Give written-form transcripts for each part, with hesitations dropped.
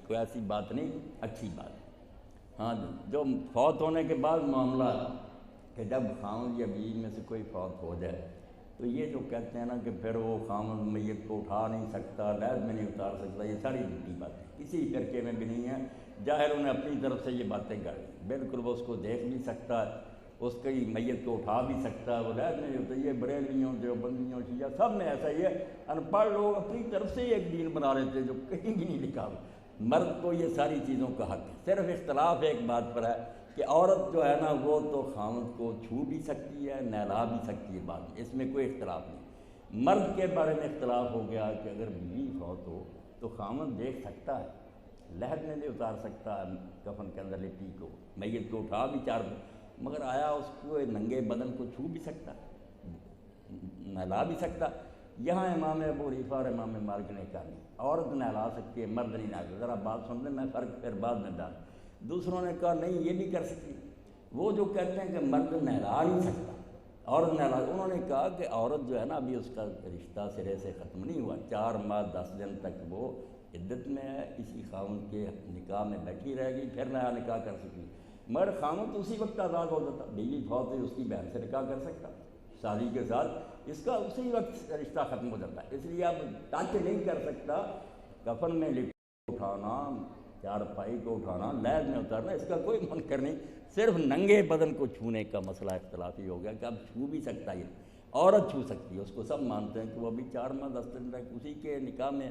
کوئی ایسی بات نہیں، اچھی بات ہے۔ ہاں جو فوت ہونے کے بعد معاملہ کہ جب خامد یا بیوی میں سے کوئی فوت ہو جائے تو یہ جو کہتے ہیں نا کہ پھر وہ خامد میت کو اٹھا نہیں سکتا، لحد میں نہیں اتار سکتا، یہ ساری جھوٹی باتیں کسی فرقے میں بھی نہیں ہے۔ ظاہر انہیں اپنی طرف سے یہ باتیں کر دی، بالکل وہ اس کو دیکھ بھی سکتا ہے، اس کی میت کو اٹھا بھی سکتا ہے، وہ لحد میں نہیں ہوتا۔ یہ بریلویوں دیوبندیوں شیعہ سب میں ایسا ہی ہے، ان پڑھ لوگ اپنی طرف سے ہی ایک دین بنا رہے تھے جو کہیں بھی نہیں لکھا۔ مرد کو یہ ساری چیزوں کا حق ہے، صرف اختلاف ایک بات پر ہے کہ عورت جو ہے نا وہ تو خامد کو چھو بھی سکتی ہے، نہلا بھی سکتی ہے، بعد میں اس میں کوئی اختلاف نہیں۔ مرد کے بارے میں اختلاف ہو گیا کہ اگر بیوی فوت ہو تو خامد دیکھ سکتا ہے، لحد میں نہیں اتار سکتا ہے کفن کے اندر لپی کو، میت کو اٹھا بھی مگر آیا اس کو ننگے بدن کو چھو بھی سکتا، نہلا بھی سکتا۔ یہاں امام ابو حنیفہ اور امام مالک نے کہا نہیں، عورت نہلا سکتی ہے، مرد نہیں نہلا۔ ذرا بات سن لیں، میں فرق پھر بعد میں ڈال۔ دوسروں نے کہا نہیں یہ بھی کر سکتی، وہ جو کہتے ہیں کہ مرد نہلا نہیں سکتا، عورت نہلا، انہوں نے کہا کہ عورت جو ہے نا ابھی اس کا رشتہ سرے سے ختم نہیں ہوا، 4 ماہ 10 دن تک وہ عدت میں ہے، اسی خاوند کے نکاح میں بیٹھی رہے گی، پھر نیا نکاح کر سکتی۔ مگر خاوند اسی وقت آزاد ہو جاتا، بیوی فوت ہوئی اس کی بہن سے نکاح کر سکتا شادی کے ساتھ، اس کا اسی وقت رشتہ ختم ہو جاتا ہے۔ اس لیے اب ٹچ نہیں کر سکتا، کفن میں لپٹ اٹھانا، چارپائی کو اٹھانا، لحد میں اتارنا، اس کا کوئی منکر نہیں، صرف ننگے بدن کو چھونے کا مسئلہ اختلافی ہو گیا کہ اب چھو بھی سکتا ہے، عورت چھو سکتی ہے، اس کو سب مانتے ہیں کہ وہ ابھی 4 ماہ 10 دن تک اسی کے نکاح میں،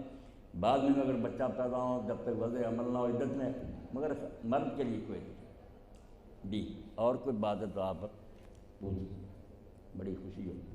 بعد میں اگر بچہ پیدا ہو جب تک وضع عمل نہ ہو عدت میں، مگر مرد کے لیے کوئی بھی اور کوئی بات ہے تو آپ پوچھیں، بڑی خوشی ہو۔